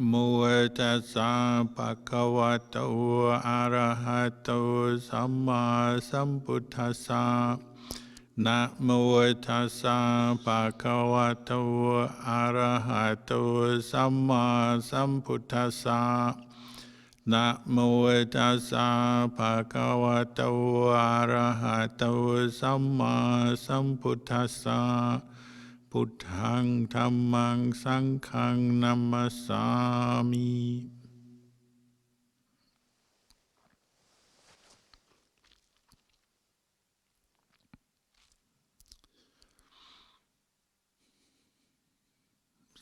โมตัสสะภะคะวะโตอะระหะโตสัมมาสัมพุทธัสสะนะโมตัสสะภะคะวะโตอะระหะโตสัมมาสัมพุทธัสสะนะโมตัสสะภะคะวะโตอะระหะโตสัมมาสัมพุทธัสสะพุทธังธัมมังสังฆังนัมมัสสามิ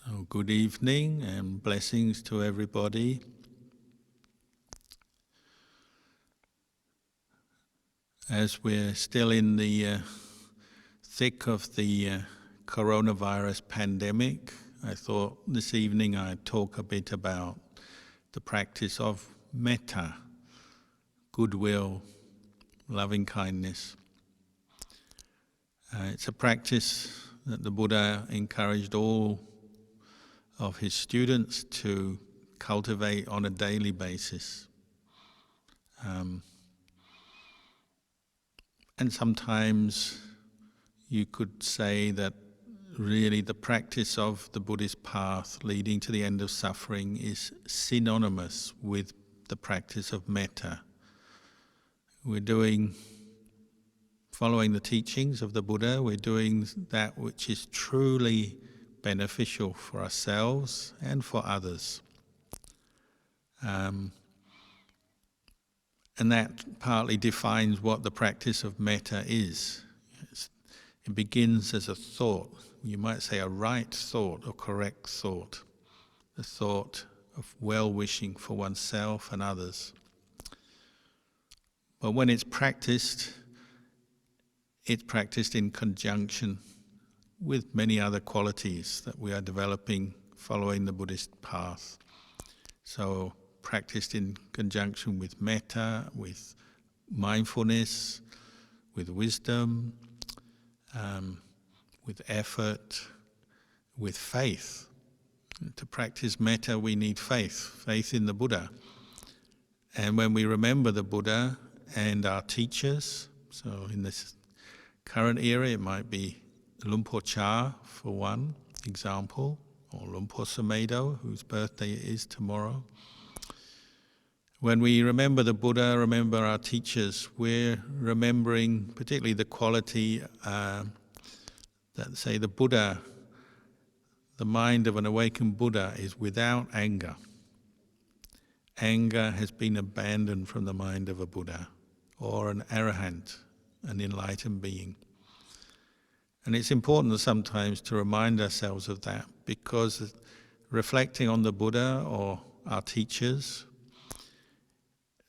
So, good evening and blessings to everybody. As we're still in the thick of the coronavirus pandemic, I thought this evening I'd talk a bit about the practice of metta, goodwill, loving kindness. It's a practice that the Buddha encouraged all of his students to cultivate on a daily basis. And sometimes you could say that really the practice of the Buddhist path leading to the end of suffering is synonymous with the practice of metta. We're following the teachings of the Buddha, we're doing that which is truly beneficial for ourselves and for others. And that partly defines what the practice of metta is. It begins as a thought, you might say a right thought or correct thought, the thought of well-wishing for oneself and others. But when it's practiced in conjunction with many other qualities that we are developing following the Buddhist path. So practiced in conjunction with metta, with mindfulness, with wisdom, with effort, with faith. To practice metta we need faith in the Buddha. And when we remember the Buddha and our teachers, so in this current era it might be Luang Por Chah for one example, or Luang Por Sumedho, whose birthday is tomorrow. When we remember the Buddha, remember our teachers, we're remembering particularly the quality that say the Buddha, the mind of an awakened Buddha is without anger. Anger has been abandoned from the mind of a Buddha or an arahant, an enlightened being. And it's important sometimes to remind ourselves of that, because reflecting on the Buddha or our teachers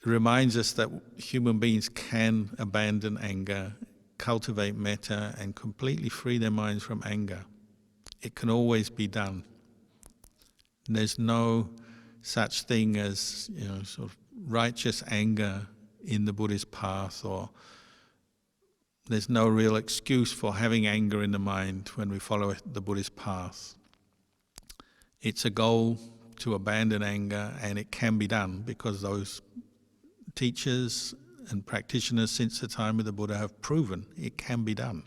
reminds us that human beings can abandon anger, cultivate metta, and completely free their minds from anger. It can always be done. There's no such thing as, sort of righteous anger in the Buddhist path, or there's no real excuse for having anger in the mind when we follow the Buddhist path. It's a goal to abandon anger, and it can be done because those teachers and practitioners since the time of the Buddha have proven it can be done.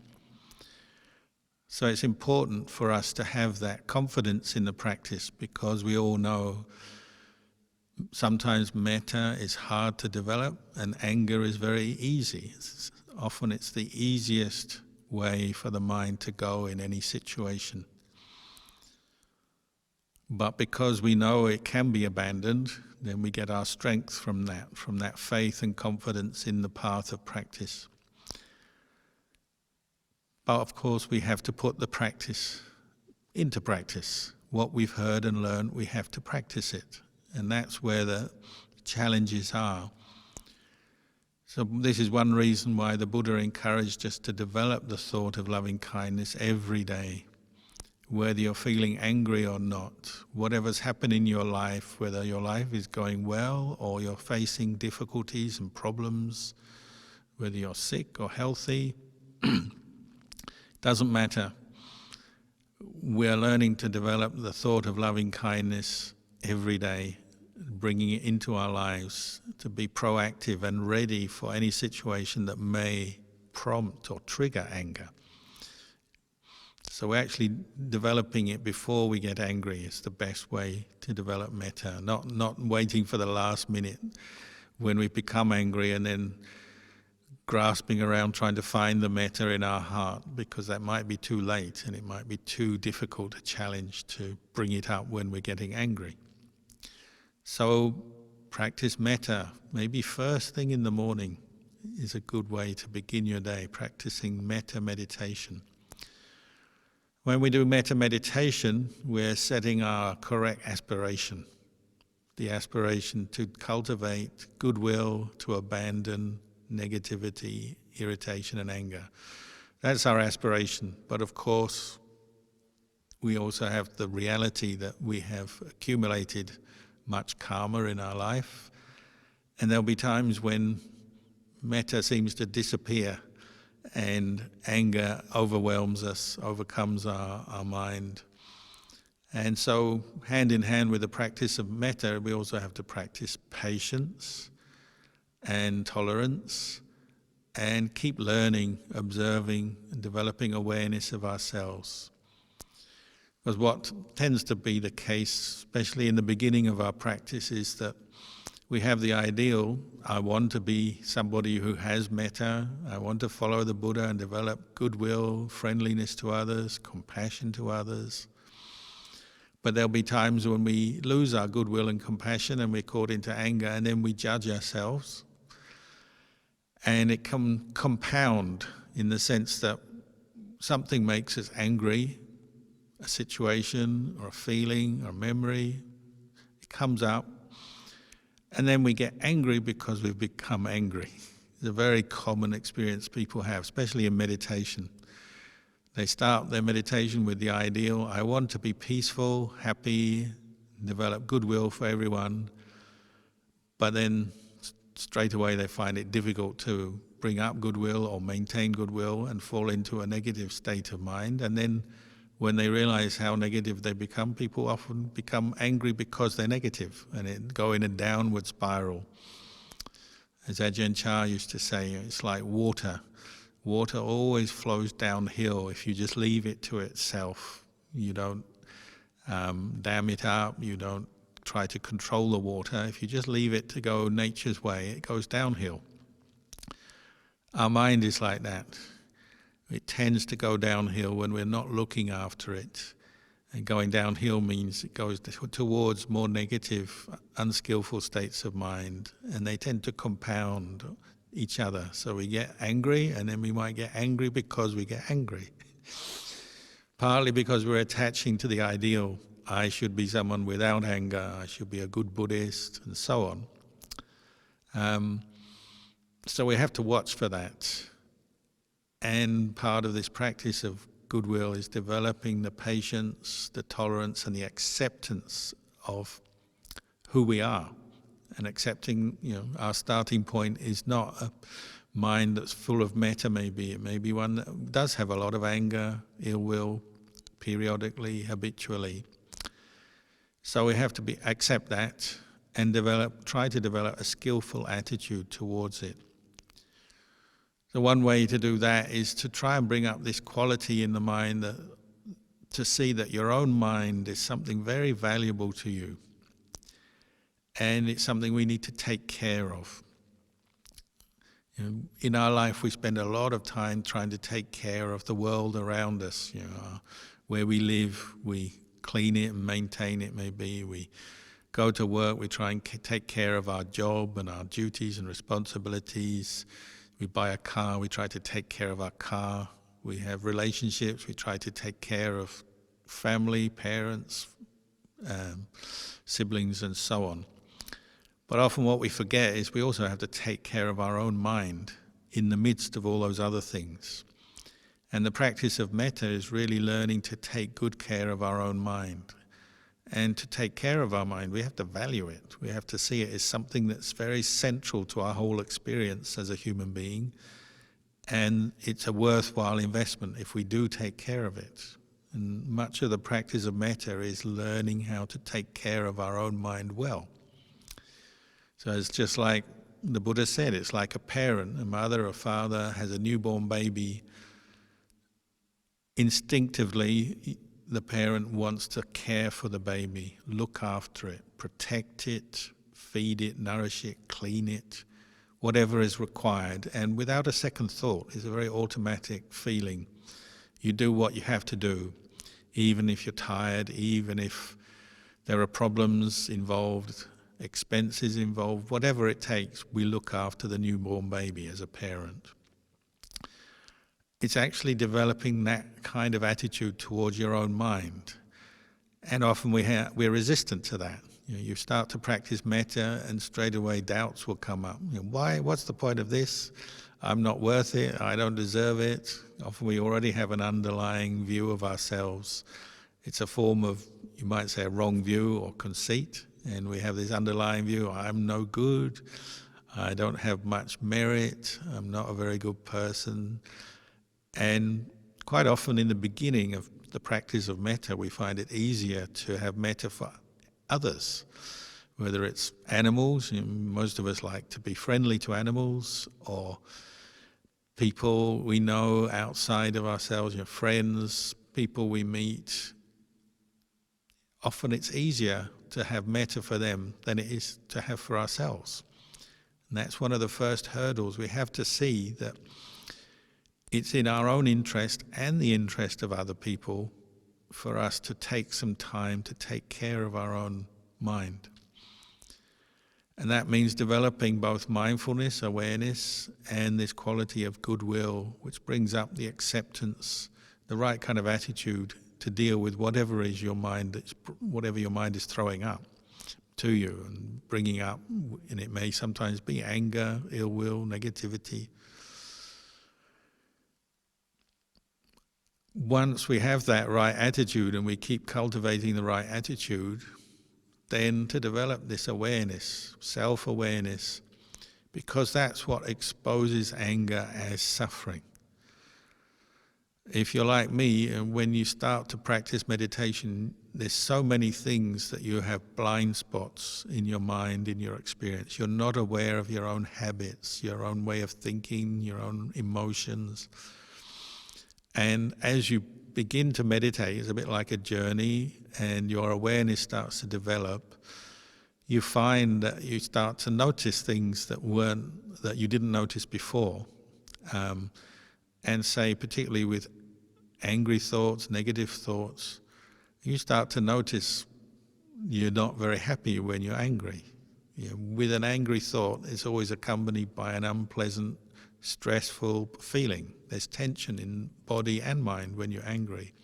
So it's important for us to have that confidence in the practice, because we all know sometimes metta is hard to develop and anger is very easy. Often it's the easiest way for the mind to go in any situation. But because we know it can be abandoned, then we get our strength from that faith and confidence in the path of practice. But of course we have to put the practice into practice. What we've heard and learned, we have to practice it. And that's where the challenges are. So this is one reason why the Buddha encouraged us to develop the thought of loving kindness every day. Whether you're feeling angry or not, whatever's happened in your life, whether your life is going well or you're facing difficulties and problems, whether you're sick or healthy, doesn't matter. We're learning to develop the thought of loving kindness every day, bringing it into our lives to be proactive and ready for any situation that may prompt or trigger anger. So we're actually developing it before we get angry is the best way to develop metta, not waiting for the last minute when we become angry and then grasping around trying to find the metta in our heart, because that might be too late and it might be too difficult a challenge to bring it up when we're getting angry. So practice metta, maybe first thing in the morning is a good way to begin your day, practicing metta meditation. When we do metta meditation, we're setting our correct aspiration, the aspiration to cultivate goodwill, to abandon negativity, irritation and anger. That's our aspiration. But of course, we also have the reality that we have accumulated much karma in our life, and there'll be times when metta seems to disappear and anger overwhelms us, overcomes our mind. And so, hand in hand with the practice of metta, we also have to practice patience and tolerance, and keep learning, observing, and developing awareness of ourselves. Because what tends to be the case, especially in the beginning of our practice, is that we have the ideal, I want to be somebody who has metta, I want to follow the Buddha and develop goodwill, friendliness to others, compassion to others. But there'll be times when we lose our goodwill and compassion and we're caught into anger, and then we judge ourselves. And it can compound in the sense that something makes us angry, a situation or a feeling or a memory, it comes up, and then we get angry because we've become angry. It's a very common experience people have, especially in meditation. They start their meditation with the ideal, I want to be peaceful, happy, develop goodwill for everyone, but then straight away they find it difficult to bring up goodwill or maintain goodwill and fall into a negative state of mind. And then when they realize how negative they become, people often become angry because they're negative and it go in a downward spiral. As Ajahn Chah used to say, it's like water. Water always flows downhill if you just leave it to itself. You don't dam it up, you don't try to control the water. If you just leave it to go nature's way, it goes downhill. Our mind is like that. It tends to go downhill when we're not looking after it. And going downhill means it goes towards more negative, unskillful states of mind, and they tend to compound each other. So we get angry, and then we might get angry because we get angry. Partly because we're attaching to the ideal, I should be someone without anger, I should be a good Buddhist, and so on. So we have to watch for that. And part of this practice of goodwill is developing the patience, the tolerance, and the acceptance of who we are. And accepting, our starting point is not a mind that's full of metta, maybe. It may be one that does have a lot of anger, ill will, periodically, habitually. So we have to accept that and try to develop a skillful attitude towards it. So one way to do that is to try and bring up this quality in the mind, to see that your own mind is something very valuable to you. And it's something we need to take care of. In our life, we spend a lot of time trying to take care of the world around us. Where we live, we clean it and maintain it, maybe. We go to work, we try and take care of our job and our duties and responsibilities. We buy a car, we try to take care of our car. We have relationships, we try to take care of family, parents, siblings, and so on. But often what we forget is we also have to take care of our own mind in the midst of all those other things. And the practice of metta is really learning to take good care of our own mind. And to take care of our mind, we have to value it. We have to see it as something that's very central to our whole experience as a human being. And it's a worthwhile investment if we do take care of it. And much of the practice of metta is learning how to take care of our own mind well. So it's just like the Buddha said, it's like a parent, a mother or father has a newborn baby. Instinctively, the parent wants to care for the baby, look after it, protect it, feed it, nourish it, clean it, whatever is required. And without a second thought, it's a very automatic feeling. You do what you have to do, even if you're tired, even if there are problems involved, expenses involved, whatever it takes, we look after the newborn baby as a parent. It's actually developing that kind of attitude towards your own mind. And often we're resistant to that. You start to practice metta and straight away doubts will come up. Why? What's the point of this? I'm not worth it. I don't deserve it. Often we already have an underlying view of ourselves. It's a form of, you might say, a wrong view or conceit. And we have this underlying view, I'm no good. I don't have much merit. I'm not a very good person. And quite often in the beginning of the practice of metta, we find it easier to have metta for others, whether it's animals. Most of us like to be friendly to animals, or people we know outside of ourselves, friends, people we meet. Often it's easier to have metta for them than it is to have for ourselves. And that's one of the first hurdles. We have to see that it's in our own interest and the interest of other people for us to take some time to take care of our own mind. And that means developing both mindfulness, awareness, and this quality of goodwill, which brings up the acceptance, the right kind of attitude to deal with whatever your mind is throwing up to you and bringing up. And it may sometimes be anger, ill will, negativity. Once we have that right attitude and we keep cultivating the right attitude, then to develop this awareness, self-awareness, because that's what exposes anger as suffering. If you're like me, and when you start to practice meditation, there's so many things that you have blind spots in your mind, in your experience. You're not aware of your own habits, your own way of thinking, your own emotions. And as you begin to meditate, it's a bit like a journey, and your awareness starts to develop, you find that you start to notice things that you didn't notice before. And say, particularly with angry thoughts, negative thoughts, you start to notice you're not very happy when you're angry. With an angry thought, it's always accompanied by an unpleasant, stressful feeling. There's tension in body and mind when you're angry.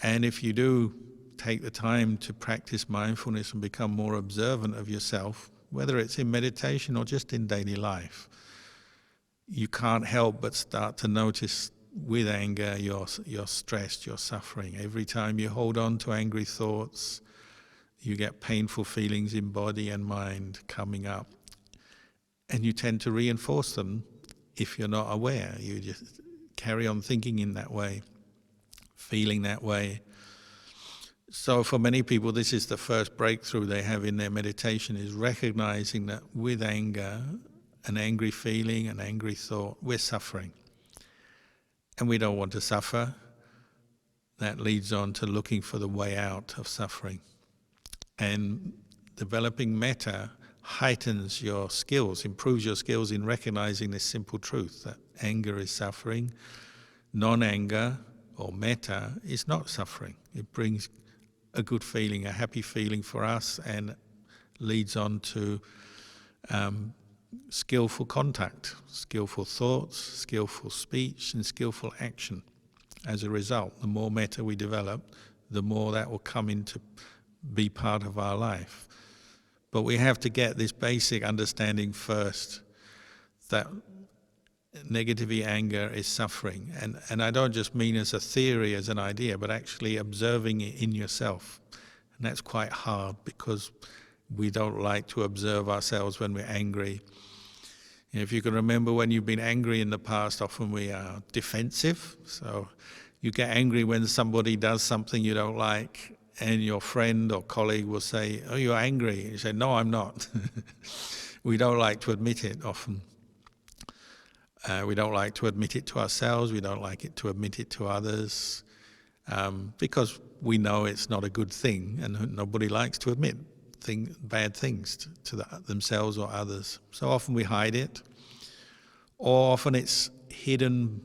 And if you do take the time to practice mindfulness and become more observant of yourself, whether it's in meditation or just in daily life, you can't help but start to notice with anger you're stressed, you're suffering. Every time you hold on to angry thoughts, you get painful feelings in body and mind coming up. And you tend to reinforce them if you're not aware. You just carry on thinking in that way, feeling that way. So for many people, this is the first breakthrough they have in their meditation, is recognizing that with anger, an angry feeling, an angry thought, we're suffering. And we don't want to suffer. That leads on to looking for the way out of suffering. And developing metta heightens your skills, improves your skills in recognizing this simple truth, that anger is suffering. Non-anger, or metta, is not suffering. It brings a good feeling, a happy feeling for us, and leads on to skillful contact, skillful thoughts, skillful speech, and skillful action. As a result, the more metta we develop, the more that will come into be part of our life. But we have to get this basic understanding first, that negativity, anger is suffering. And I don't just mean as a theory, as an idea, but actually observing it in yourself. And that's quite hard because we don't like to observe ourselves when we're angry. If you can remember when you've been angry in the past, often we are defensive. So You get angry when somebody does something you don't like, and your friend or colleague will say, "Oh, you're angry." And you say, "No, I'm not." We don't like to admit it often. We don't like to admit it to ourselves. We don't like it to admit it to others, because we know it's not a good thing, and nobody likes to admit bad things to themselves or others. So often we hide it, or often it's hidden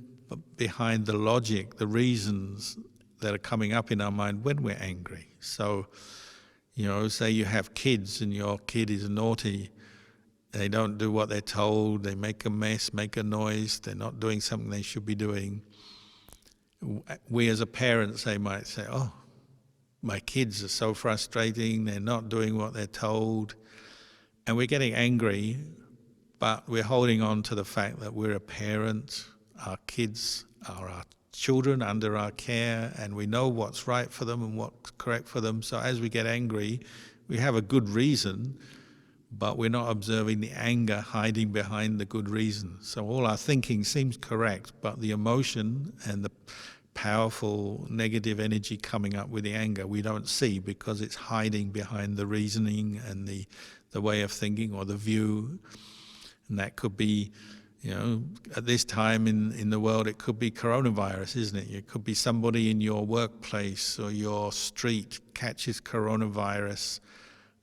behind the logic, the reasons that are coming up in our mind when we're angry. So, say you have kids and your kid is naughty. They don't do what they're told, they make a mess, make a noise, they're not doing something they should be doing. We as a parent might say, "Oh, my kids are so frustrating, they're not doing what they're told." And we're getting angry, but we're holding on to the fact that we're a parent, our kids are our children under our care, and we know what's right for them and what's correct for them. So as we get angry, we have a good reason, but we're not observing the anger hiding behind the good reason. So all our thinking seems correct, but the emotion and the powerful negative energy coming up with the anger we don't see, because it's hiding behind the reasoning and the way of thinking or the view. And that could be, at this time in the world, it could be coronavirus, isn't it? It could be somebody in your workplace or your street catches coronavirus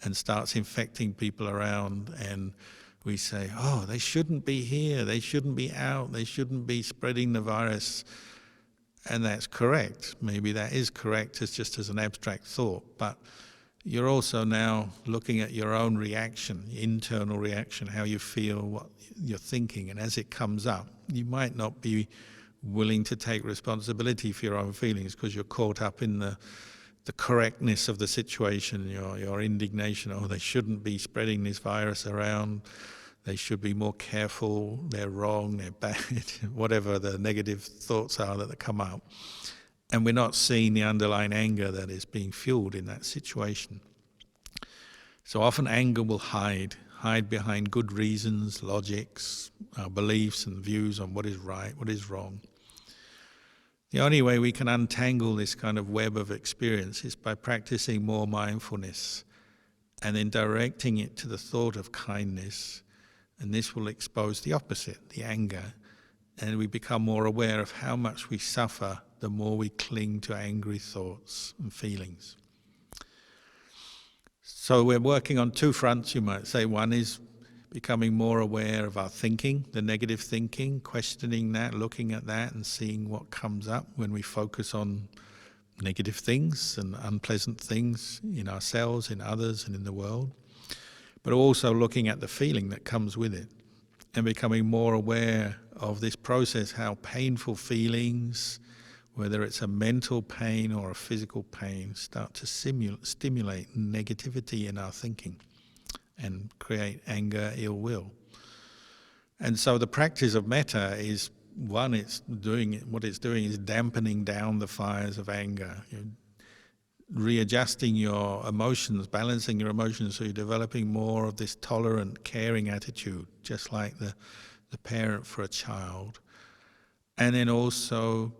and starts infecting people around, and we say, "Oh, they shouldn't be here, they shouldn't be out, they shouldn't be spreading the virus." And that's correct. Maybe that is correct just as an abstract thought, but you're also now looking at your own reaction, internal reaction, how you feel, what you're thinking, and as it comes up, you might not be willing to take responsibility for your own feelings because you're caught up in the correctness of the situation, your indignation. "Oh, they shouldn't be spreading this virus around. They should be more careful. They're wrong. They're bad." Whatever the negative thoughts are that come up. And we're not seeing the underlying anger that is being fueled in that situation. So often anger will hide behind good reasons, logics, our beliefs and views on what is right, what is wrong. The only way we can untangle this kind of web of experience is by practicing more mindfulness and then directing it to the thought of kindness. And this will expose the opposite, the anger. And we become more aware of how much we suffer the more we cling to angry thoughts and feelings. So we're working on two fronts, you might say. One is becoming more aware of our thinking, the negative thinking, questioning that, looking at that and seeing what comes up when we focus on negative things and unpleasant things in ourselves, in others and in the world. But also looking at the feeling that comes with it and becoming more aware of this process, how painful feelings, whether it's a mental pain or a physical pain, start to stimulate negativity in our thinking and create anger, ill will. And so the practice of metta is, what it's doing is dampening down the fires of anger, readjusting your emotions, balancing your emotions, so you're developing more of this tolerant, caring attitude, just like the parent for a child. And then also,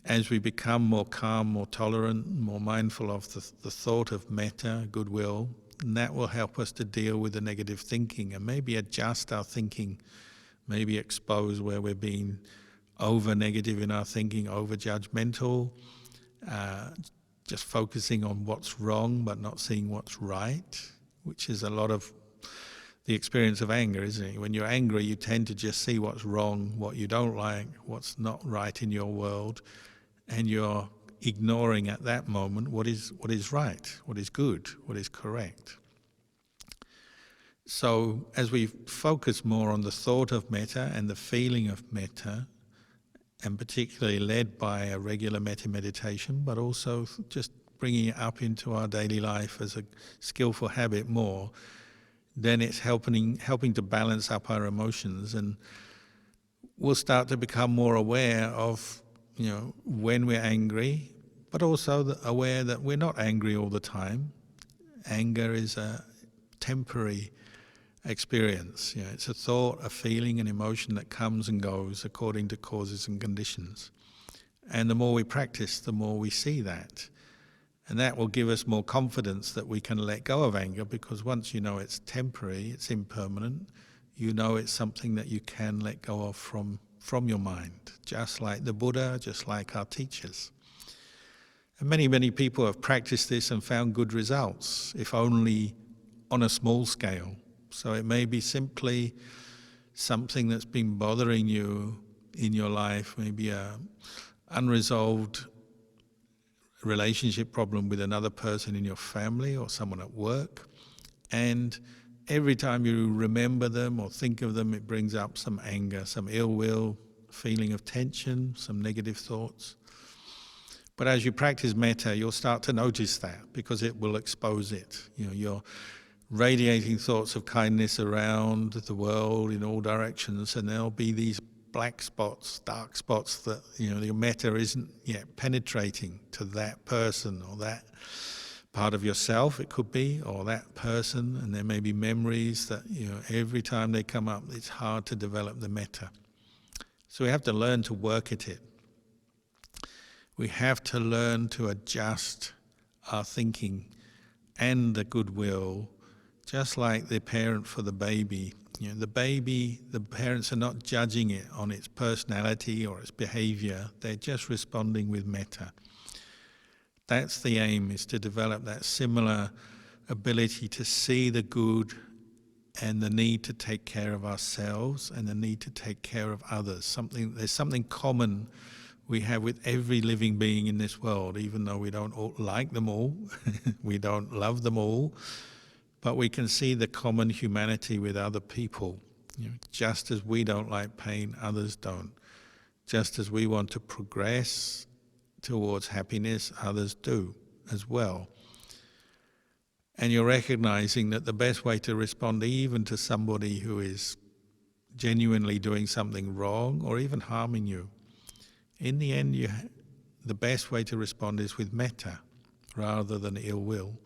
as we become more calm, more tolerant, more mindful of the thought of metta, goodwill, and that will help us to deal with the negative thinking and maybe adjust our thinking, maybe expose where we're being over negative in our thinking, over judgmental, just focusing on what's wrong but not seeing what's right, which is a lot of the experience of anger, isn't it? When you're angry, you tend to just see what's wrong, what you don't like, what's not right in your world, and you're ignoring at that moment what is right, what is good, what is correct. So as we focus more on the thought of metta and the feeling of metta, and particularly led by a regular metta meditation, but also just bringing it up into our daily life as a skillful habit more, then it's helping to balance up our emotions, and we'll start to become more aware of, when we're angry, but also aware that we're not angry all the time. Anger is a temporary experience. It's a thought, a feeling, an emotion that comes and goes according to causes and conditions. And the more we practice, the more we see that. And that will give us more confidence that we can let go of anger, because once you know it's temporary, it's impermanent, you know it's something that you can let go of from your mind, just like the Buddha, just like our teachers. And many, many people have practiced this and found good results, if only on a small scale. So it may be simply something that's been bothering you in your life, maybe an unresolved relationship problem with another person in your family or someone at work, and every time you remember them or think of them, it brings up some anger, some ill will, feeling of tension, some negative thoughts. But as you practice metta, you'll start to notice that, because it will expose it. You're radiating thoughts of kindness around the world in all directions, and there'll be these black spots, dark spots that your metta isn't yet penetrating to that person or that part of yourself, it could be, or that person, and there may be memories that every time they come up, it's hard to develop the metta. So we have to learn to work at it. We have to learn to adjust our thinking and the goodwill, just like the parent for the baby. The baby, the parents are not judging it on its personality or its behavior, they're just responding with metta. That's the aim, is to develop that similar ability to see the good and the need to take care of ourselves and the need to take care of others. There's something common we have with every living being in this world, even though we don't all like them all, we don't love them all, but we can see the common humanity with other people. Just as we don't like pain, others don't. Just as we want to progress towards happiness, others do as well. And you're recognizing that the best way to respond even to somebody who is genuinely doing something wrong or even harming you, in the end, the best way to respond is with metta rather than ill will.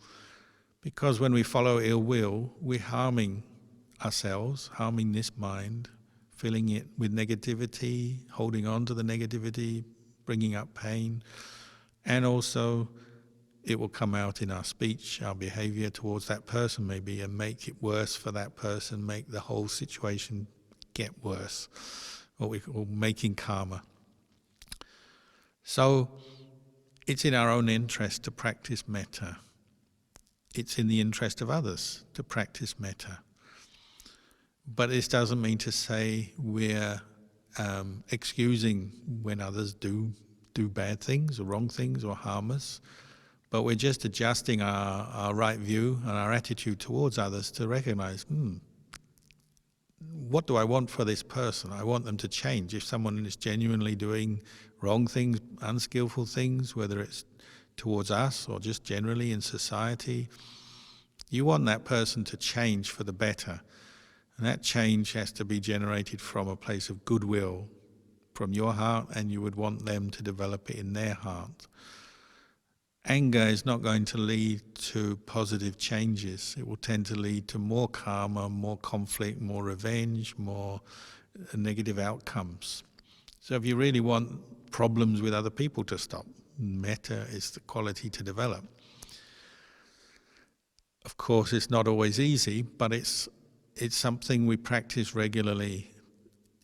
Because when we follow ill will, we're harming ourselves, harming this mind, filling it with negativity, holding on to the negativity, bringing up pain, and also it will come out in our speech, our behavior towards that person maybe, and make it worse for that person, make the whole situation get worse, what we call making karma. So it's in our own interest to practice metta. It's in the interest of others to practice metta. But this doesn't mean to say we're excusing when others do bad things or wrong things or harm us, but we're just adjusting our right view and our attitude towards others to recognize, what do I want for this person? I want them to change. If someone is genuinely doing wrong things, unskillful things, whether it's towards us or just generally in society, you want that person to change for the better. And that change has to be generated from a place of goodwill, from your heart, and you would want them to develop it in their heart. Anger is not going to lead to positive changes. It will tend to lead to more karma, more conflict, more revenge, more negative outcomes. So if you really want problems with other people to stop, metta is the quality to develop. Of course, it's not always easy, but it's something we practice regularly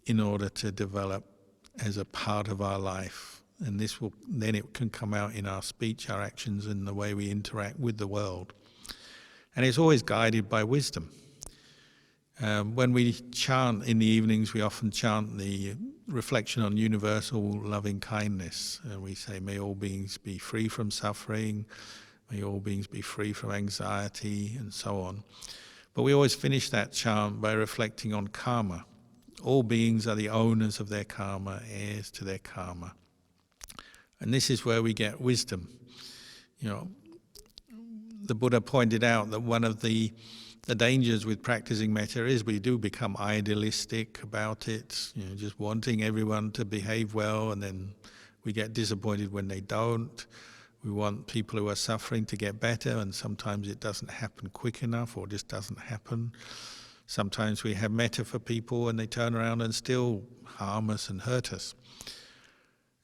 in order to develop as a part of our life. And then it can come out in our speech, our actions, and the way we interact with the world. And it's always guided by wisdom. When we chant in the evenings, we often chant the reflection on universal loving kindness. We say, may all beings be free from suffering, may all beings be free from anxiety, and so on. But we always finish that chant by reflecting on karma. All beings are the owners of their karma, heirs to their karma. And this is where we get wisdom. The Buddha pointed out that one of the dangers with practicing metta is we do become idealistic about it, just wanting everyone to behave well, and then we get disappointed when they don't. We want people who are suffering to get better, and sometimes it doesn't happen quick enough or just doesn't happen. Sometimes we have metta for people and they turn around and still harm us and hurt us.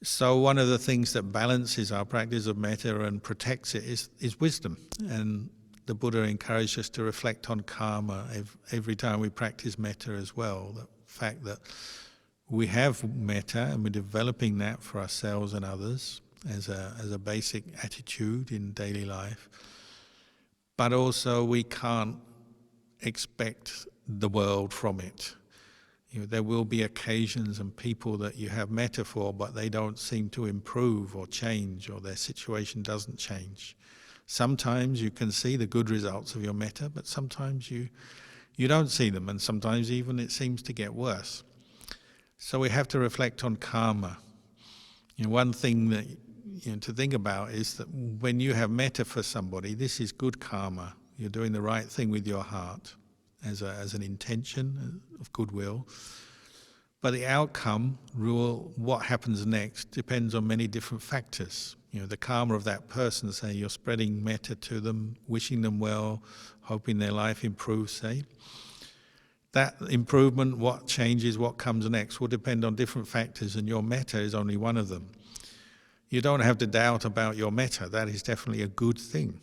So one of the things that balances our practice of metta and protects it is wisdom. And the Buddha encouraged us to reflect on karma every time we practice metta as well. The fact that we have metta and we're developing that for ourselves and others as a basic attitude in daily life. But also we can't expect the world from it. There will be occasions and people that you have metta for, but they don't seem to improve or change, or their situation doesn't change. Sometimes you can see the good results of your metta, but sometimes you don't see them, and sometimes even it seems to get worse. So we have to reflect on karma. One thing that to think about is that when you have metta for somebody, this is good karma. You're doing the right thing with your heart as an intention of goodwill. But the outcome, what happens next, depends on many different factors. The karma of that person, say you're spreading metta to them, wishing them well, hoping their life improves, say. That improvement, what changes, what comes next, will depend on different factors, and your metta is only one of them. You don't have to doubt about your metta. That is definitely a good thing.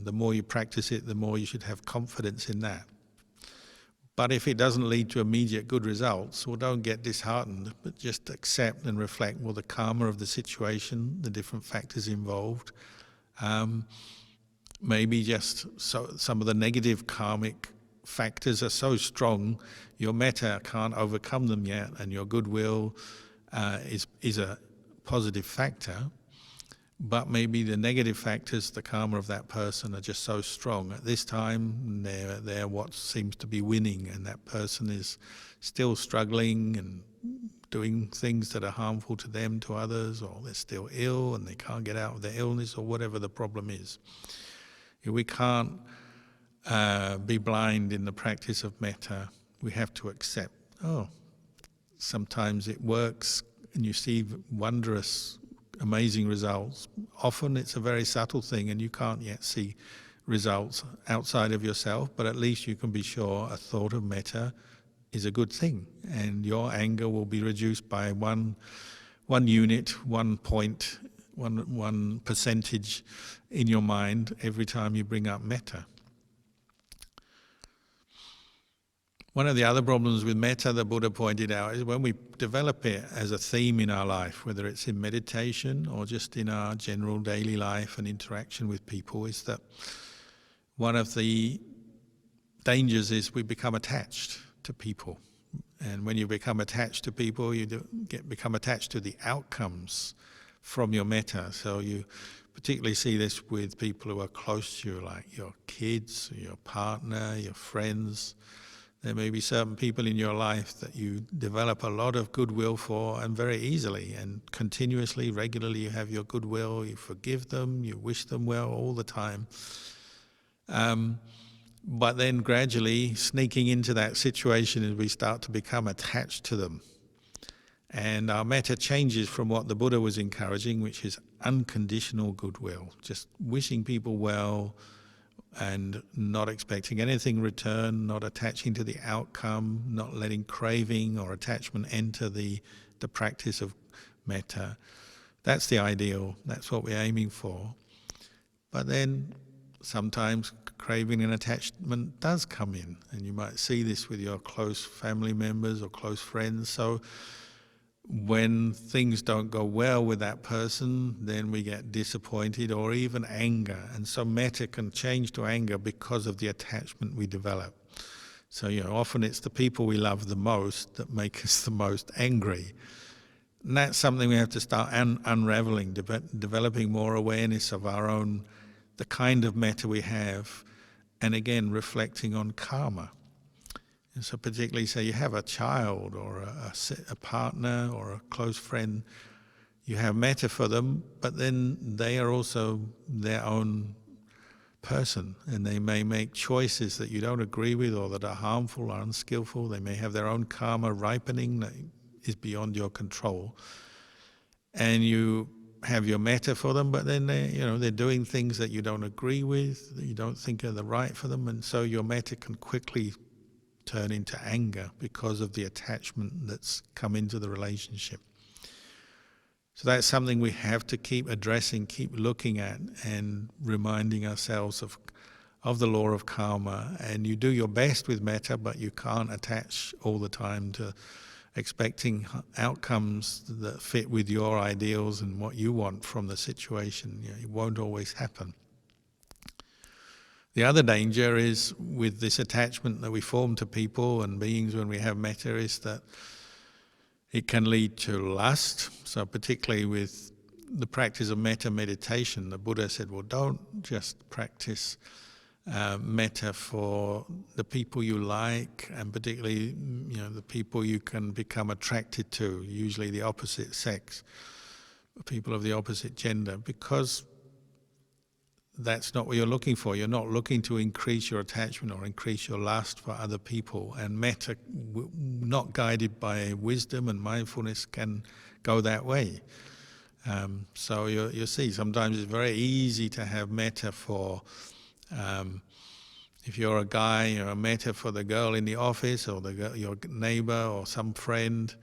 The more you practice it, the more you should have confidence in that. But if it doesn't lead to immediate good results, well, don't get disheartened, but just accept and reflect, well, the karma of the situation, the different factors involved, maybe just some of the negative karmic factors are so strong, your metta can't overcome them yet, and your goodwill is a positive factor. But maybe the negative factors, the karma of that person, are just so strong. At this time, they're what seems to be winning, and that person is still struggling and doing things that are harmful to them, to others, or they're still ill and they can't get out of their illness, or whatever the problem is. We can't be blind in the practice of metta. We have to accept, sometimes it works and you see wondrous, amazing results. Often it's a very subtle thing and you can't yet see results outside of yourself, but at least you can be sure a thought of metta is a good thing, and your anger will be reduced by one unit, 1 point, one percentage in your mind every time you bring up metta. One of the other problems with metta, the Buddha pointed out, is when we develop it as a theme in our life, whether it's in meditation or just in our general daily life and interaction with people, is that one of the dangers is we become attached to people. And when you become attached to people, you become attached to the outcomes from your metta. So you particularly see this with people who are close to you, like your kids, your partner, your friends. There may be certain people in your life that you develop a lot of goodwill for, and very easily and continuously, regularly you have your goodwill, you forgive them, you wish them well all the time. But then gradually sneaking into that situation as we start to become attached to them. And our metta changes from what the Buddha was encouraging, which is unconditional goodwill, just wishing people well, and not expecting anything in return, not attaching to the outcome, not letting craving or attachment enter the practice of metta. That's the ideal, that's what we're aiming for. But then sometimes craving and attachment does come in, and you might see this with your close family members or close friends. So when things don't go well with that person, then we get disappointed or even anger. And so metta can change to anger because of the attachment we develop. So, often it's the people we love the most that make us the most angry. And that's something we have to start unraveling, developing more awareness of our own, the kind of metta we have, and again, reflecting on karma. And so particularly, say you have a child or a partner or a close friend, you have metta for them, but then they are also their own person, and they may make choices that you don't agree with or that are harmful or unskillful. They may have their own karma ripening that is beyond your control. And you have your metta for them, but then they're doing things that you don't agree with, that you don't think are the right for them, and so your metta can quickly turn into anger because of the attachment that's come into the relationship. So that's something we have to keep addressing, keep looking at, and reminding ourselves of the law of karma. And you do your best with metta, but you can't attach all the time to expecting outcomes that fit with your ideals and what you want from the situation. You know, it won't always happen. The other danger is with this attachment that we form to people and beings when we have metta is that it can lead to lust. So particularly with the practice of metta meditation, the Buddha said, well, don't just practice metta for the people you like, and particularly, you know, the people you can become attracted to, usually the opposite sex, people of the opposite gender, because that's not what you're looking for. You're not looking to increase your attachment or increase your lust for other people. And metta, not guided by wisdom and mindfulness, can go that way. So you'll see, sometimes it's very easy to have metta for, if you're a guy, you know, metta for the girl in the office or your neighbor or some friend,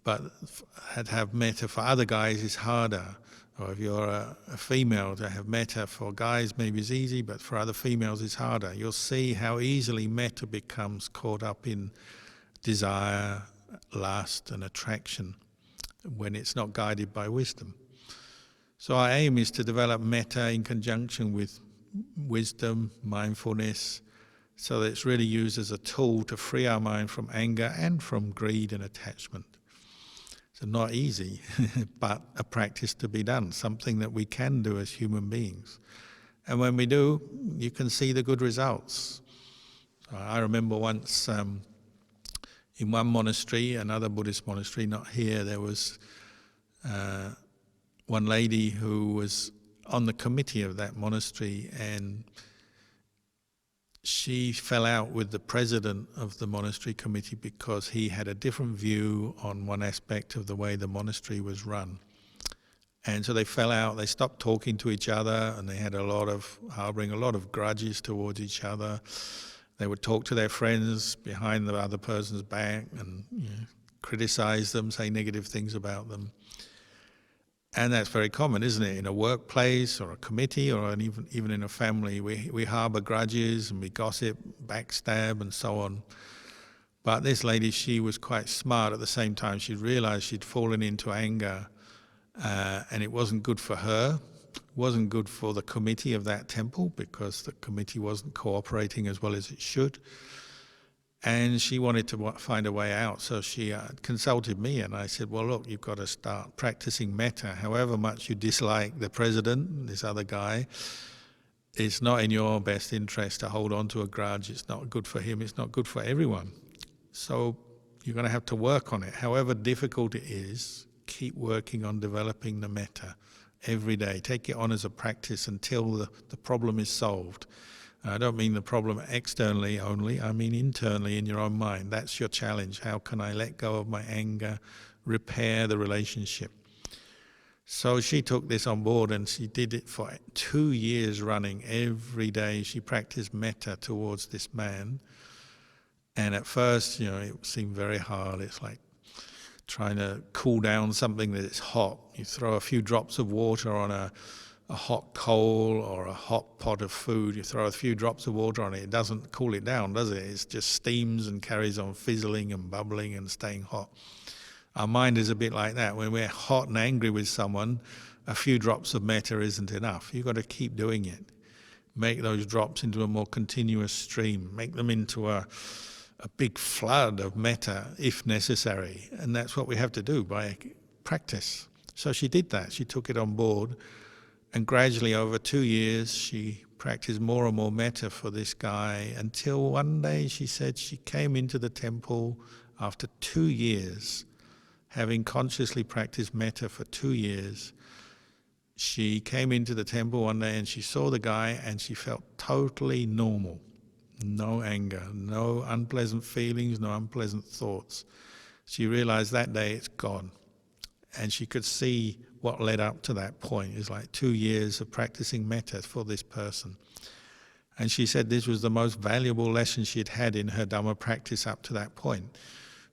but to have metta for other guys is harder. Or if you're a female, to have metta for guys maybe is easy, but for other females it's harder. You'll see how easily metta becomes caught up in desire, lust and attraction when it's not guided by wisdom. So our aim is to develop metta in conjunction with wisdom, mindfulness, so that it's really used as a tool to free our mind from anger and from greed and attachment. So not easy, but a practice to be done, something that we can do as human beings. And when we do, you can see the good results. I remember once in one monastery, another Buddhist monastery, not here, there was one lady who was on the committee of that monastery, and she fell out with the president of the monastery committee because he had a different view on one aspect of the way the monastery was run. And so they fell out, they stopped talking to each other, and they had harboring a lot of grudges towards each other. They would talk to their friends behind the other person's back and, you know, criticize them, say negative things about them. And that's very common, isn't it? In a workplace or a committee or even in a family, we harbour grudges and we gossip, backstab and so on. But this lady, she was quite smart at the same time. She'd realised she'd fallen into anger and it wasn't good for her, wasn't good for the committee of that temple because the committee wasn't cooperating as well as it should. And she wanted to find a way out, so she consulted me, and I said, well, look, you've got to start practicing metta. However much you dislike the president, this other guy, it's not in your best interest to hold on to a grudge. It's not good for him. It's not good for everyone. So you're going to have to work on it. However difficult it is, keep working on developing the metta every day. Take it on as a practice until the problem is solved. I don't mean the problem externally only, I mean internally in your own mind. That's your challenge. How can I let go of my anger, repair the relationship? So she took this on board and she did it for 2 years running. Every day she practiced metta towards this man. And at first, you know, it seemed very hard. It's like trying to cool down something that is hot. You throw a few drops of water on a hot coal or a hot pot of food, you throw a few drops of water on it, it doesn't cool it down, does it? It just steams and carries on fizzling and bubbling and staying hot. Our mind is a bit like that. When we're hot and angry with someone, a few drops of metta isn't enough. You've got to keep doing it. Make those drops into a more continuous stream. Make them into a big flood of metta if necessary. And that's what we have to do by practice. So she did that. She took it on board. And gradually over 2 years, she practiced more and more metta for this guy until one day she said she came into the temple after 2 years, having consciously practiced metta for 2 years. She came into the temple one day and she saw the guy and she felt totally normal. No anger, no unpleasant feelings, no unpleasant thoughts. She realized that day it's gone. And she could see what led up to that point. It's like 2 years of practicing metta for this person. And she said this was the most valuable lesson she'd had in her Dhamma practice up to that point,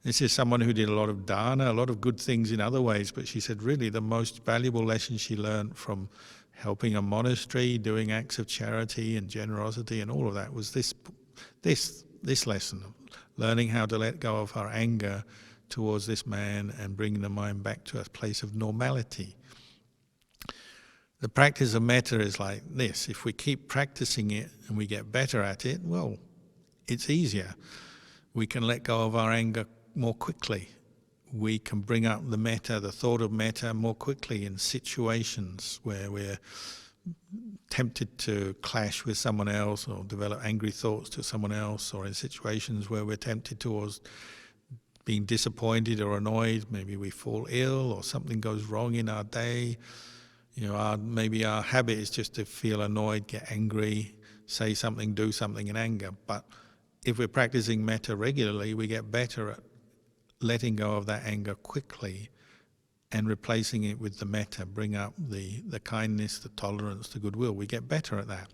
This is someone who did a lot of dana, a lot of good things in other ways, but she said really the most valuable lesson she learned from helping a monastery, doing acts of charity and generosity and all of that was this lesson, learning how to let go of her anger towards this man and bring the mind back to a place of normality. The practice of metta is like this. If we keep practicing it and we get better at it, well, it's easier. We can let go of our anger more quickly. We can bring up the metta, the thought of metta, more quickly in situations where we're tempted to clash with someone else or develop angry thoughts to someone else, or in situations where we're tempted towards being disappointed or annoyed. Maybe we fall ill or something goes wrong in our day. Maybe our habit is just to feel annoyed, get angry, say something, do something in anger. But if we're practicing metta regularly, we get better at letting go of that anger quickly and replacing it with the metta, bring up the kindness, the tolerance, the goodwill. We get better at that.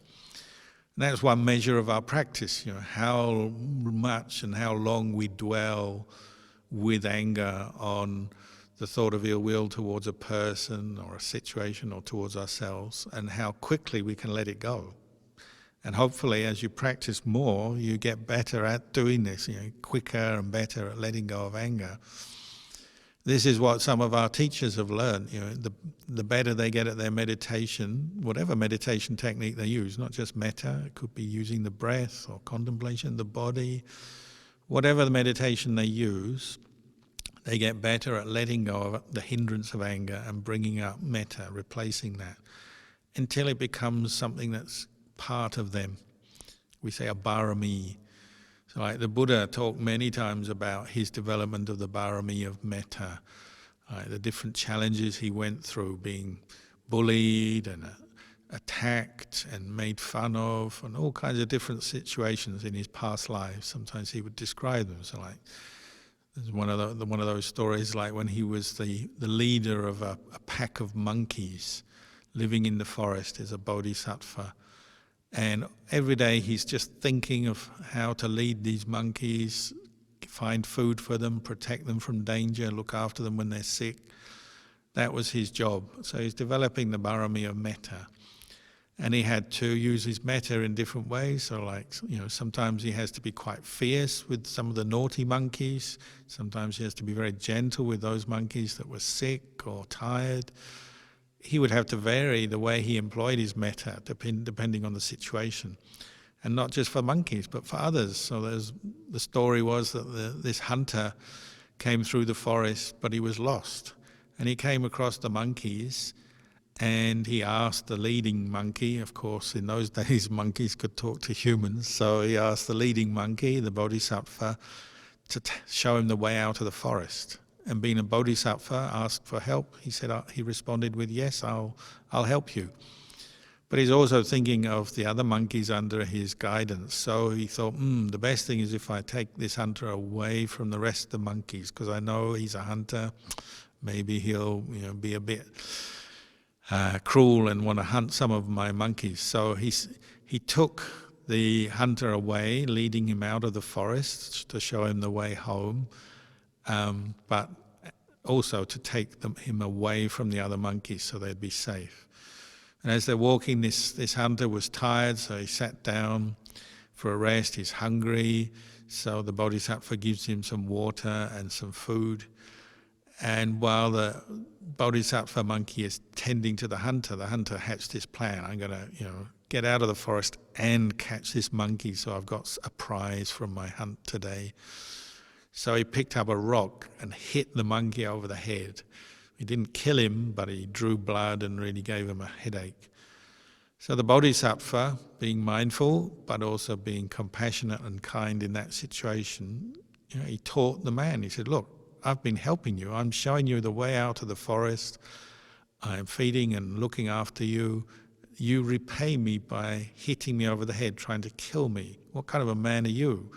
And that's one measure of our practice, how much and how long we dwell with anger on the thought of ill will towards a person or a situation or towards ourselves, and how quickly we can let it go. And hopefully as you practice more, you get better at doing this, quicker and better at letting go of anger. This is what some of our teachers have learned. The better they get at their meditation, whatever meditation technique they use, not just metta, it could be using the breath or contemplation of the body, whatever the meditation they use, they get better at letting go of the hindrance of anger and bringing up metta, replacing that, until it becomes something that's part of them. We say a barami. So like the Buddha talked many times about his development of the barami of metta, the different challenges he went through, being bullied and attacked and made fun of, and all kinds of different situations in his past lives. Sometimes he would describe them. So like, there's one of those stories like when he was the leader of a pack of monkeys living in the forest as a bodhisattva. And every day he's just thinking of how to lead these monkeys, find food for them, protect them from danger, look after them when they're sick. That was his job. So he's developing the barami of metta. And he had to use his metta in different ways. So like, sometimes he has to be quite fierce with some of the naughty monkeys. Sometimes he has to be very gentle with those monkeys that were sick or tired. He would have to vary the way he employed his metta depending on the situation. And not just for monkeys, but for others. So the story was that this hunter came through the forest, but he was lost. And he came across the monkeys, and he asked the leading monkey, of course in those days monkeys could talk to humans, so he asked the leading monkey, the bodhisattva, to show him the way out of the forest. And being a bodhisattva, asked for help. He responded with, yes, I'll help you. But he's also thinking of the other monkeys under his guidance. So he thought, the best thing is if I take this hunter away from the rest of the monkeys, because I know he's a hunter. Maybe he'll be a bit cruel and want to hunt some of my monkeys. So he took the hunter away, leading him out of the forest to show him the way home, but also to take him away from the other monkeys so they'd be safe. And as they're walking, this hunter was tired, so he sat down for a rest. He's hungry, so the bodhisattva gives him some water and some food. And while the bodhisattva monkey is tending to the hunter hatched this plan. I'm going to, get out of the forest and catch this monkey, so I've got a prize from my hunt today. So he picked up a rock and hit the monkey over the head. He didn't kill him, but he drew blood and really gave him a headache. So the bodhisattva, being mindful, but also being compassionate and kind in that situation, he taught the man. He said, look, I've been helping you. I'm showing you the way out of the forest. I'm feeding and looking after you. You repay me by hitting me over the head, trying to kill me. What kind of a man are you?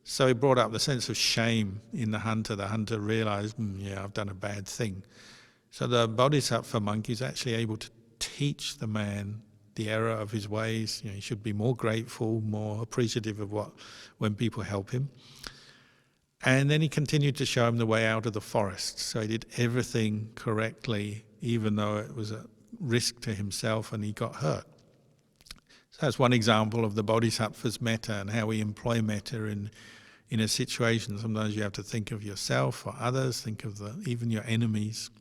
So he brought up the sense of shame in the hunter. The hunter realized, I've done a bad thing. So the bodhisattva monkey is actually able to teach the man the error of his ways. He should be more grateful, more appreciative of when people help him. And then he continued to show him the way out of the forest. So he did everything correctly, even though it was a risk to himself and he got hurt. So that's one example of the Bodhisattva's metta and how we employ metta in a situation. Sometimes you have to think of yourself or others, think of even your enemies.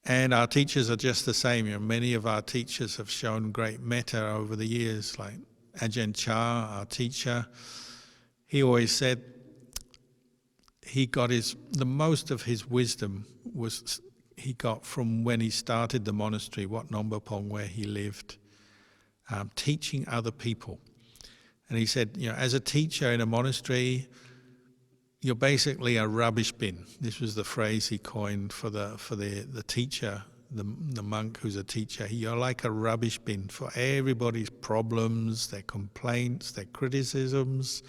And our teachers are just the same. Many of our teachers have shown great metta over the years, like Ajahn Chah, our teacher. He always said he got the most of his wisdom he got from when he started the monastery, Wat Nombapong, where he lived, teaching other people. And he said, as a teacher in a monastery, you're basically a rubbish bin. This was the phrase he coined for the teacher, the monk who's a teacher. You're like a rubbish bin for everybody's problems, their complaints, their criticisms,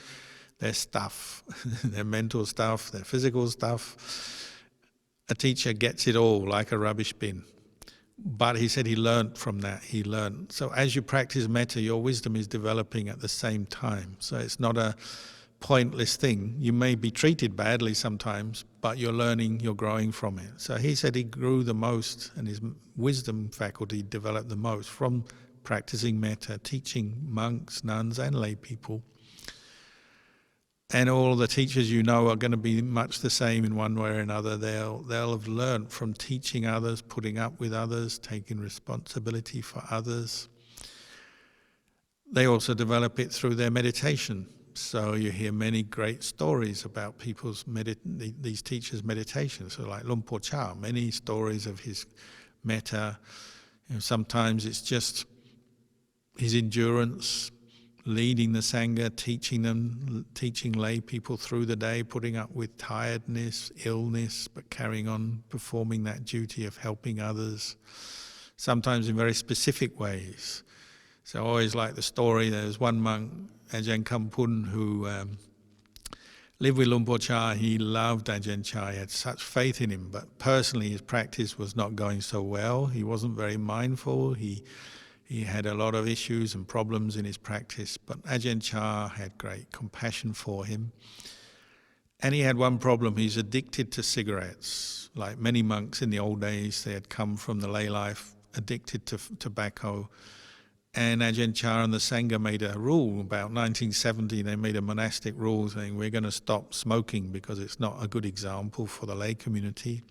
their stuff, their mental stuff, their physical stuff. A teacher gets it all like a rubbish bin. But he said he learned from that. He learned. So as you practice metta, your wisdom is developing at the same time. So it's not a pointless thing. You may be treated badly sometimes, but you're learning, you're growing from it. So he said he grew the most, and his wisdom faculty developed the most from practicing metta, teaching monks, nuns, and lay people. And all the teachers are going to be much the same in one way or another. They'll have learned from teaching others, putting up with others, taking responsibility for others. They also develop it through their meditation. So you hear many great stories about these teachers' meditation. So like Luang Por Chah, many stories of his metta. Sometimes it's just his endurance, leading the Sangha, teaching lay people through the day, putting up with tiredness, illness, but carrying on performing that duty of helping others, sometimes in very specific ways. So I always like the story. There was one monk, Ajahn Kampun, who lived with Luang Por Chah. He loved Ajahn Chah. He had such faith in him, but personally his practice was not going so well. He wasn't very mindful. He had a lot of issues and problems in his practice, but Ajahn Chah had great compassion for him. And he had one problem. He's addicted to cigarettes. Like many monks in the old days, they had come from the lay life addicted to tobacco. And Ajahn Chah and the Sangha made a rule about 1970. They made a monastic rule saying we're going to stop smoking because it's not a good example for the lay community.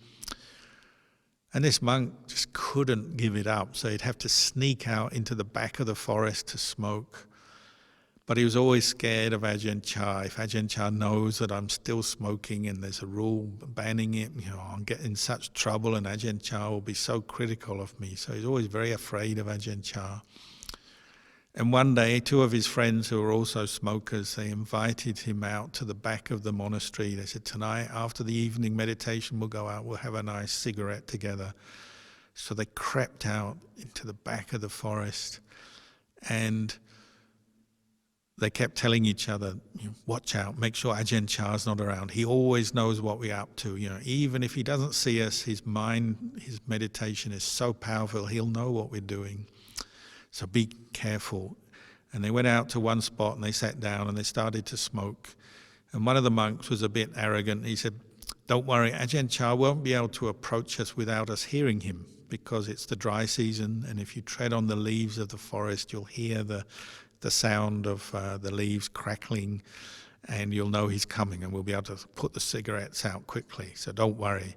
And this monk just couldn't give it up, so he'd have to sneak out into the back of the forest to smoke. But he was always scared of Ajahn Chah. If Ajahn Chah knows that I'm still smoking and there's a rule banning it, I'll get in such trouble and Ajahn Chah will be so critical of me. So he's always very afraid of Ajahn Chah. And one day, two of his friends who were also smokers, they invited him out to the back of the monastery. They said, tonight, after the evening meditation, we'll go out, we'll have a nice cigarette together. So they crept out into the back of the forest and they kept telling each other, watch out, make sure Ajahn Chah's not around. He always knows what we're up to. Even if he doesn't see us, his mind, his meditation is so powerful, he'll know what we're doing. So be careful. And they went out to one spot and they sat down and they started to smoke. And one of the monks was a bit arrogant. He said, don't worry, Ajahn Chah won't be able to approach us without us hearing him because it's the dry season, and if you tread on the leaves of the forest, you'll hear the sound of the leaves crackling and you'll know he's coming and we'll be able to put the cigarettes out quickly. So don't worry.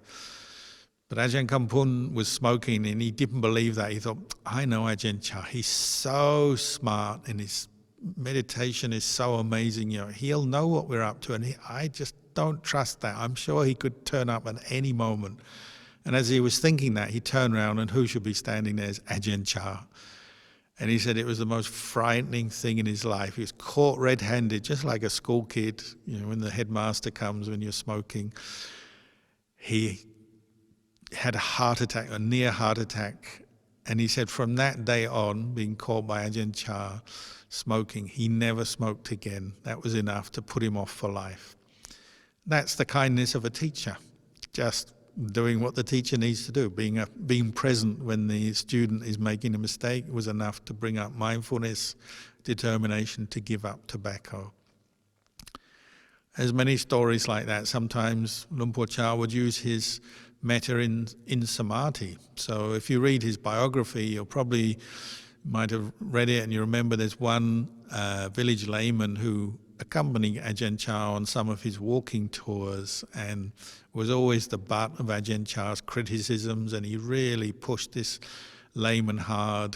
But Ajahn Kampun was smoking and he didn't believe that. He thought, I know Ajahn Chah. He's so smart and his meditation is so amazing. He'll know what we're up to, and I just don't trust that. I'm sure he could turn up at any moment. And as he was thinking that, he turned around and who should be standing there is Ajahn Chah. And he said it was the most frightening thing in his life. He was caught red-handed, just like a school kid, when the headmaster comes when you're smoking. He had a heart attack, a near heart attack, and he said from that day on, being caught by Ajahn Chah smoking, he never smoked again. That was enough to put him off for life. That's the kindness of a teacher, just doing what the teacher needs to do. Being present when the student is making a mistake was enough to bring up mindfulness, determination to give up tobacco. There's many stories like that. Sometimes Luang Por Chah would use his metta in samadhi. So if you read his biography, you probably might have read it, and you remember there's one village layman who accompanied Ajahn Chah on some of his walking tours and was always the butt of Ajahn Chah's criticisms, and he really pushed this layman hard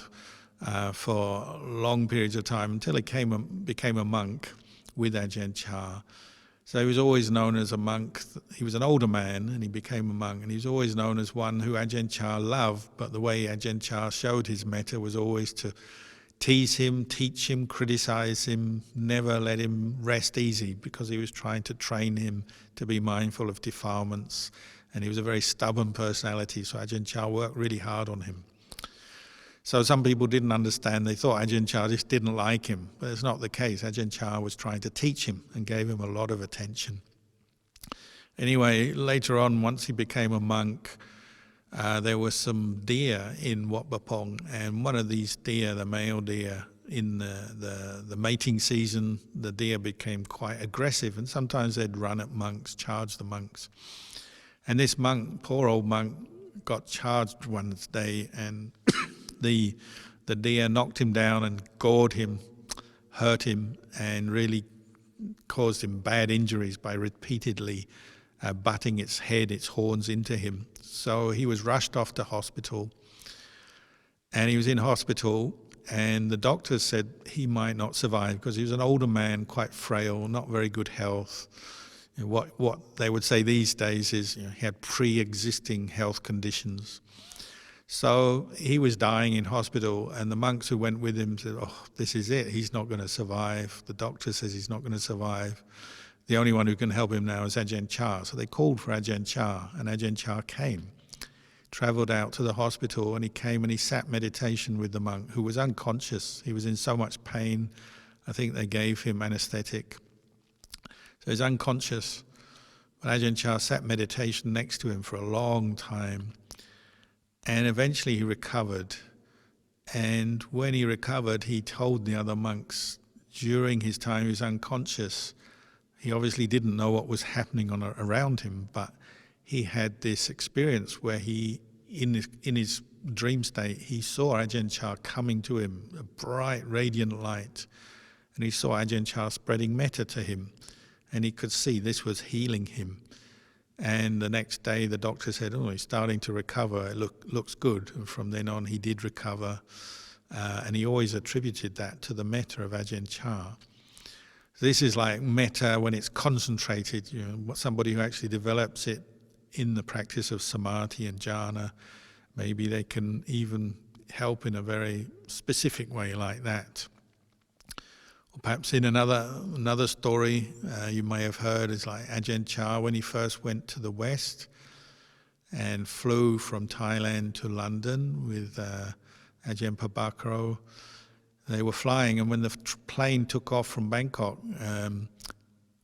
for long periods of time until he became a monk with Ajahn Chah. So he was always known as a monk. He was an older man and he became a monk, and he was always known as one who Ajahn Chah loved, but the way Ajahn Chah showed his metta was always to tease him, teach him, criticize him, never let him rest easy, because he was trying to train him to be mindful of defilements, and he was a very stubborn personality, so Ajahn Chah worked really hard on him. So some people didn't understand. They thought Ajahn Chah just didn't like him, but it's not the case. Ajahn Chah was trying to teach him and gave him a lot of attention. Anyway, later on, once he became a monk, there were some deer in Wat Pah Pong, and one of these deer, the male deer, in the mating season, the deer became quite aggressive, and sometimes they'd run at monks, charge the monks. And this monk, poor old monk, got charged one day, and the deer knocked him down and gored him, hurt him, and really caused him bad injuries by repeatedly butting its head, its horns into him. So he was rushed off to hospital, and he was in hospital, and the doctors said he might not survive because he was an older man, quite frail, not very good health. You know, what they would say these days is, you know, he had pre-existing health conditions. So he was dying in hospital, and the monks who went with him said, "Oh, this is it, he's not going to survive. The doctor says he's not going to survive. The only one who can help him now is Ajahn Chah." So they called for Ajahn Chah, and Ajahn Chah came, travelled out to the hospital, and he came and he sat meditation with the monk, who was unconscious. He was in so much pain, I think they gave him anaesthetic. So he's unconscious. But Ajahn Chah sat meditation next to him for a long time. And eventually he recovered. And when he recovered, he told the other monks, during his time he was unconscious, he obviously didn't know what was happening around him, but he had this experience where he, in his dream state, he saw Ajahn Chah coming to him, a bright, radiant light. And he saw Ajahn Chah spreading metta to him. And he could see this was healing him. And the next day the doctor said, "Oh, he's starting to recover, it looks good." And from then on he did recover, and he always attributed that to the metta of Ajahn Chah. This is like metta when it's concentrated, you know, somebody who actually develops it in the practice of samadhi and jhana, maybe they can even help in a very specific way like that. Or perhaps in another story you may have heard is like Ajahn Chah, when he first went to the West and flew from Thailand to London with Ajahn Pabakaro. They were flying, and when the plane took off from Bangkok,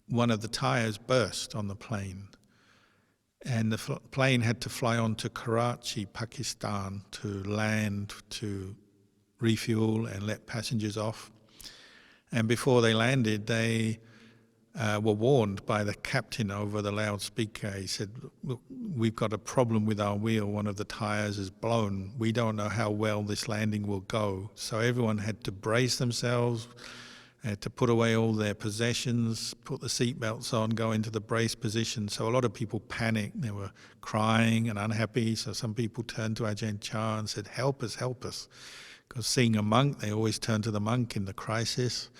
one of the tyres burst on the plane. And the plane had to fly on to Karachi, Pakistan, to land, to refuel and let passengers off. And before they landed, they were warned by the captain over the loudspeaker. He said, "Look, we've got a problem with our wheel. One of the tyres is blown. We don't know how well this landing will go." So everyone had to brace themselves, had to put away all their possessions, put the seatbelts on, go into the brace position. So a lot of people panicked. They were crying and unhappy. So some people turned to Ajahn Chah and said, "Help us, help us." Because seeing a monk, they always turn to the monk in the crisis.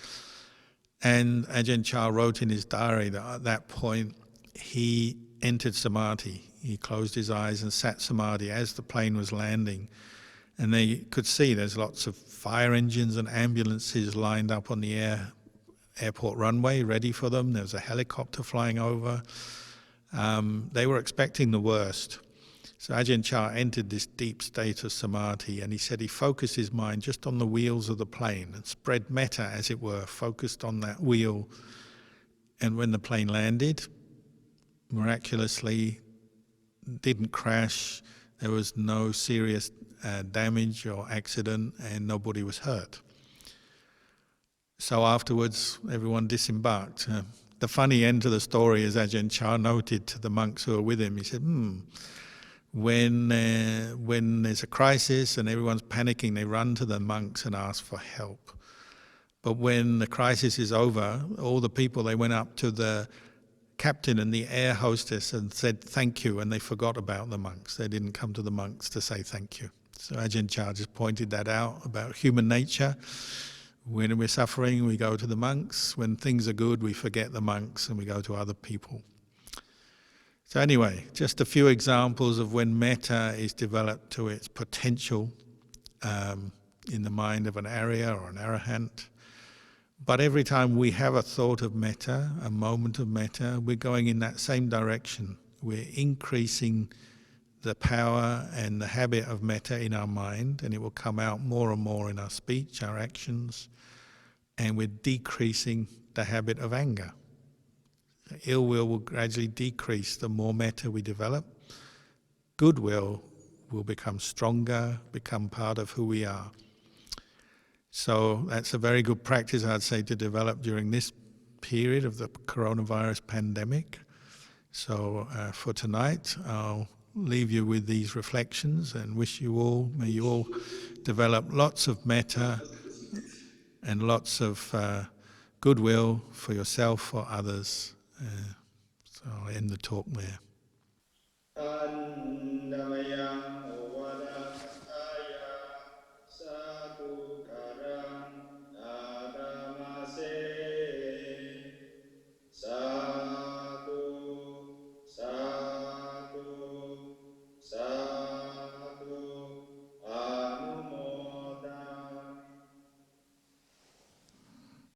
And Ajahn Chah wrote in his diary that at that point he entered samadhi. He closed his eyes and sat samadhi as the plane was landing. And they could see there's lots of fire engines and ambulances lined up on the airport runway ready for them. There was a helicopter flying over. They were expecting the worst. So Ajahn Chah entered this deep state of samadhi, and he said he focused his mind just on the wheels of the plane and spread metta, as it were, focused on that wheel. And when the plane landed, miraculously didn't crash, there was no serious damage or accident, and nobody was hurt. So afterwards, everyone disembarked. the funny end to the story is Ajahn Chah noted to the monks who were with him, he said, when there's a crisis and everyone's panicking, they run to the monks and ask for help. But when the crisis is over, all the people, they went up to the captain and the air hostess and said thank you, and they forgot about the monks. They didn't come to the monks to say thank you. So Ajahn Chah just pointed that out about human nature. When we're suffering, we go to the monks. When things are good, we forget the monks and we go to other people. So anyway, just a few examples of when metta is developed to its potential in the mind of an Arya or an Arahant. But every time we have a thought of metta, a moment of metta, we're going in that same direction. We're increasing the power and the habit of metta in our mind, and it will come out more and more in our speech, our actions, and we're decreasing the habit of anger. Ill will gradually decrease the more metta we develop. Goodwill will become stronger, become part of who we are. So that's a very good practice, I'd say, to develop during this period of the coronavirus pandemic. So for tonight, I'll leave you with these reflections and wish you all, may you all develop lots of metta and lots of goodwill for yourself, for others. So I'll end the talk there.